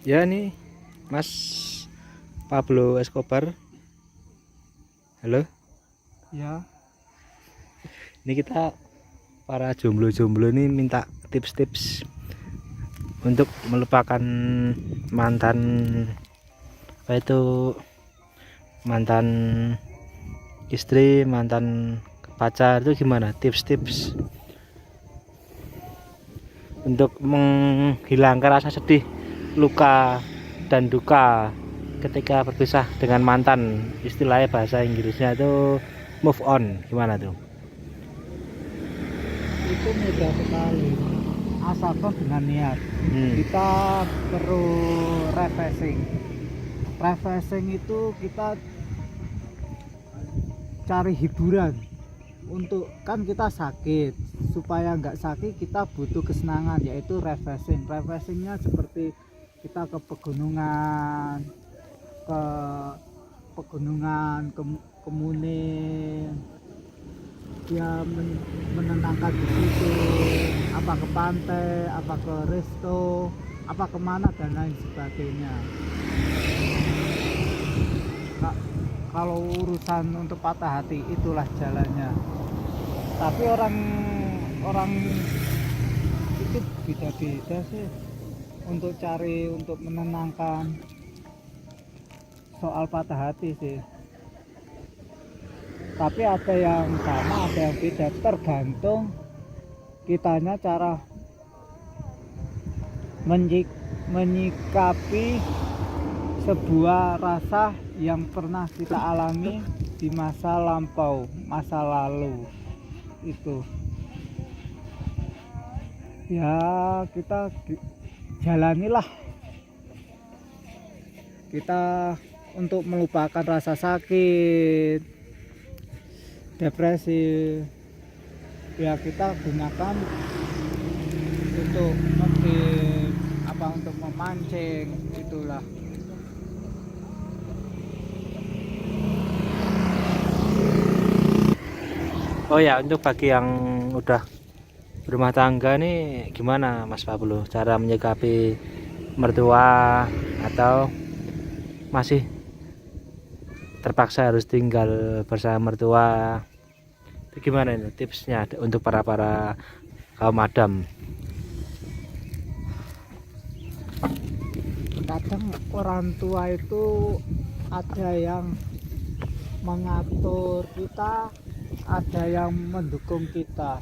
Ya nih Mas Pablo Escobar. Halo. Ya, Ini kita para jomblo-jomblo ini minta tips-tips untuk melupakan mantan apa itu mantan istri, mantan pacar itu gimana? Tips-tips untuk menghilangkan rasa sedih, luka dan duka ketika berpisah dengan mantan. Istilahnya bahasa Inggrisnya itu move on. Gimana tuh? itu mudah sekali. Asalkan dengan niat. Hmm. Kita perlu refreshing. Refreshing itu kita cari hiburan. Untuk kan kita sakit, supaya nggak sakit kita butuh kesenangan, yaitu refreshing. Refreshingnya seperti kita ke pegunungan, ke kemuning, dia menenangkan di situ, apa ke pantai, apa ke resto, apa kemana dan lain sebagainya. Kalau urusan untuk patah hati itulah jalannya, tapi orang itu beda-beda sih untuk cari, untuk menenangkan soal patah hati sih. Tapi ada yang sama, ada yang beda, tergantung kitanya cara menyikapi sebuah rasa yang pernah kita alami di masa lampau, masa lalu itu. Ya, kita jalanilah kita untuk melupakan rasa sakit, depresi. Ya, kita gunakan untuk ngedim, apa untuk memancing, itulah. Oh ya, untuk bagi yang udah berumah tangga nih gimana Mas Pablo cara menyikapi mertua atau masih terpaksa harus tinggal bersama mertua? Itu gimana ini tipsnya untuk para kaum madam? Kadang orang tua itu ada yang mengatur kita, ada yang mendukung kita.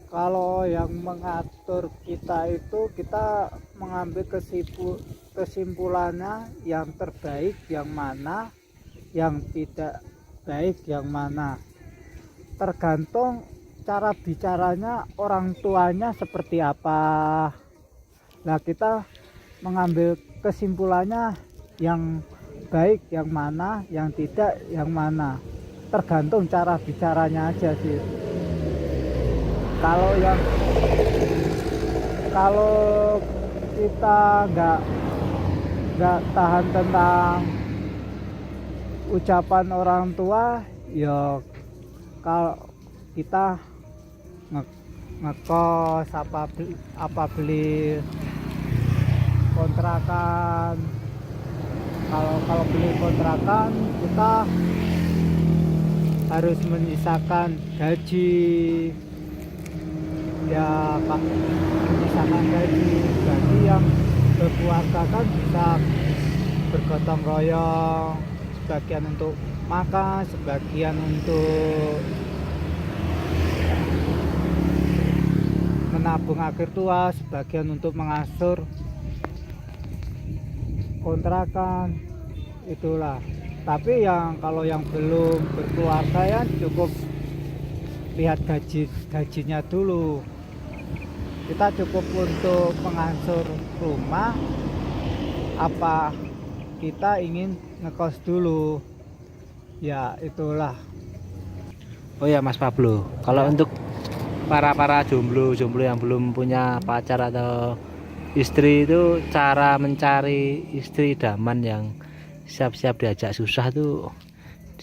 Kalau yang mengatur kita itu kita mengambil kesimpulannya yang terbaik yang mana, yang tidak baik yang mana. Tergantung cara bicaranya orang tuanya seperti apa. Nah, kita mengambil kesimpulannya yang baik yang mana, yang tidak yang mana. Tergantung cara bicaranya aja sih. Kalau kita nggak tahan tentang ucapan orang tua, ya kalau kita ngekos apa beli kontrakan. Kalau beli kontrakan kita harus menyisakan gaji, ya Pak, menyisakan gaji. Jadi yang berkeluarga kan bisa bergotong royong, sebagian untuk makan, sebagian untuk menabung akhir tua, sebagian untuk mengasur kontrakan, itulah. Tapi kalau yang belum berkeluarga ya cukup lihat gajinya dulu. Kita cukup untuk mengansur rumah, apa kita ingin ngekos dulu, ya itulah. Oh ya Mas Pablo, kalau Ya. untuk para jomblo yang belum punya pacar atau istri itu cara mencari istri idaman yang siap-siap diajak susah tuh,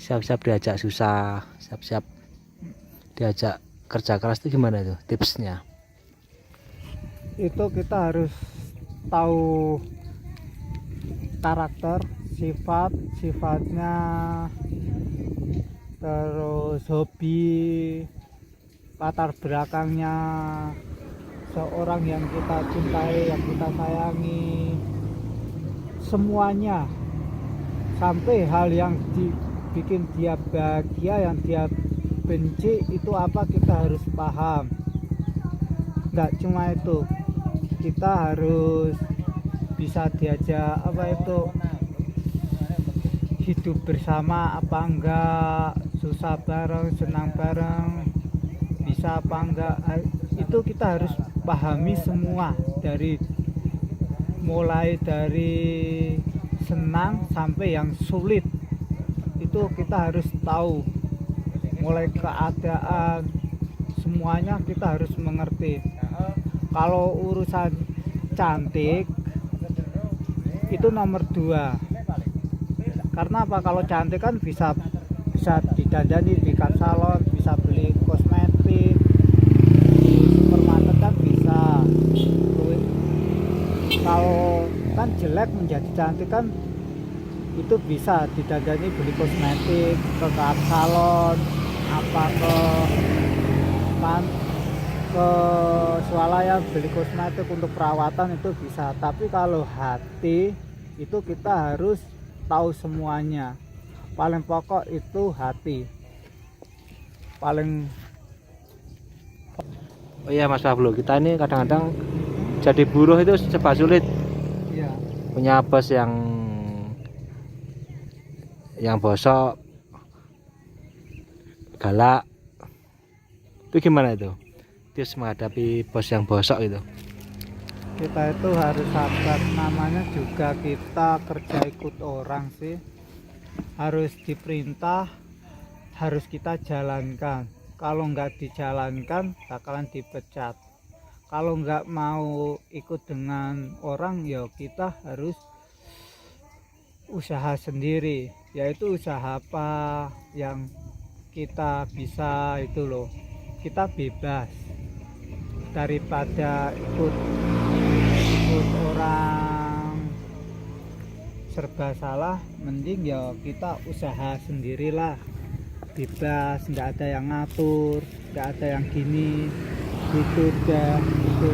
siap-siap diajak kerja keras itu gimana tuh tipsnya? Itu kita harus tahu karakter, sifatnya, terus hobi, latar belakangnya seorang yang kita cintai, yang kita sayangi, semuanya, sampai hal yang bikin dia bahagia, yang dia benci itu apa, kita harus paham. Nggak cuma itu, kita harus bisa diajak hidup bersama apa enggak, susah bareng, senang bareng, bisa apa enggak, itu kita harus pahami semua, mulai dari senang sampai yang sulit, itu kita harus tahu, mulai keadaan, semuanya kita harus mengerti. Kalau urusan cantik itu nomor 2, karena apa, kalau cantik kan bisa didandani di salon, bisa beli kosmetik di supermarket kan bisa. Kalau kan jelek menjadi cantik kan itu bisa didandani, beli kosmetik ke salon, apa ke swalayan beli kosmetik untuk perawatan, itu bisa. Tapi kalau hati itu kita harus tahu semuanya, paling pokok itu hati paling. Oh iya Mas Pablo, kita ini kadang-kadang jadi buruh itu serba sulit. Iya. Punya bos yang bosok, galak, itu gimana itu? Terus menghadapi bos yang bosok itu. Kita itu harus sabar, namanya juga kita kerja ikut orang sih, harus diperintah, harus kita jalankan. Kalau nggak dijalankan bakalan dipecat. Kalau nggak mau ikut dengan orang, ya kita harus usaha sendiri, yaitu usaha apa yang kita bisa, itu loh, kita bebas daripada ikut orang serba salah. Mending ya kita usaha sendirilah, bebas, nggak ada yang ngatur, nggak ada yang gini gitu dah, gitu.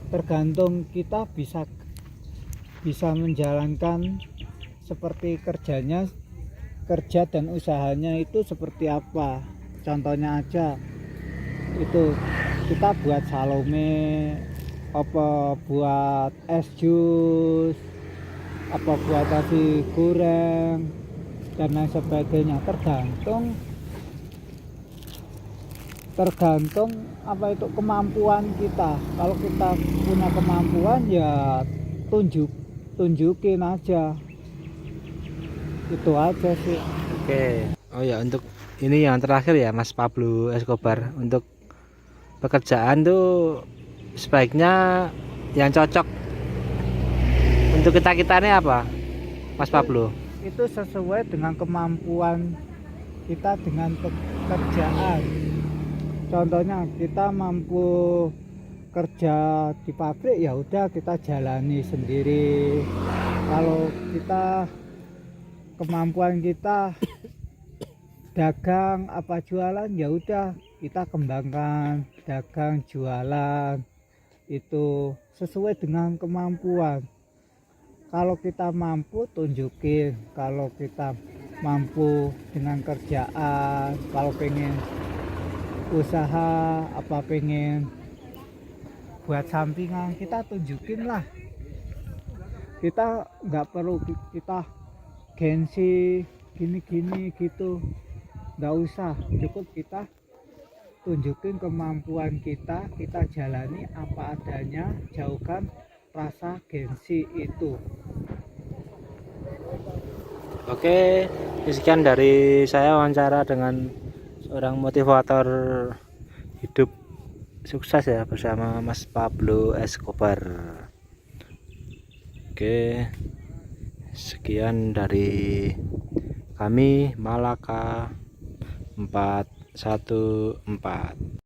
Tergantung kita bisa menjalankan seperti kerja dan usahanya itu seperti apa. Contohnya aja, itu kita buat salome, apa buat es jus, apa buat nasi goreng dan lain sebagainya, tergantung apa itu kemampuan kita. Kalau kita punya kemampuan ya tunjukin aja, itu aja sih. Oke. Oh ya, untuk ini yang terakhir ya Mas Pablo Escobar, untuk pekerjaan tuh sebaiknya yang cocok untuk kita ini apa Mas Pablo? Itu sesuai dengan kemampuan kita dengan pekerjaan. Contohnya kita mampu kerja di pabrik, ya udah kita jalani sendiri. Kalau kita kemampuan kita dagang apa jualan, ya udah kita kembangkan, dagang jualan, itu sesuai dengan kemampuan. Kalau kita mampu tunjukin, kalau kita mampu dengan kerjaan, kalau pengen usaha apa, pengen buat sampingan, kita tunjukin lah. Kita nggak perlu kita gengsi gini-gini gitu, nggak usah, cukup kita tunjukin kemampuan kita jalani apa adanya, jauhkan rasa gengsi itu. Oke, sekian dari saya wawancara dengan seorang motivator hidup sukses ya bersama Mas Pablo Escobar. Oke, sekian dari kami Malaka 414.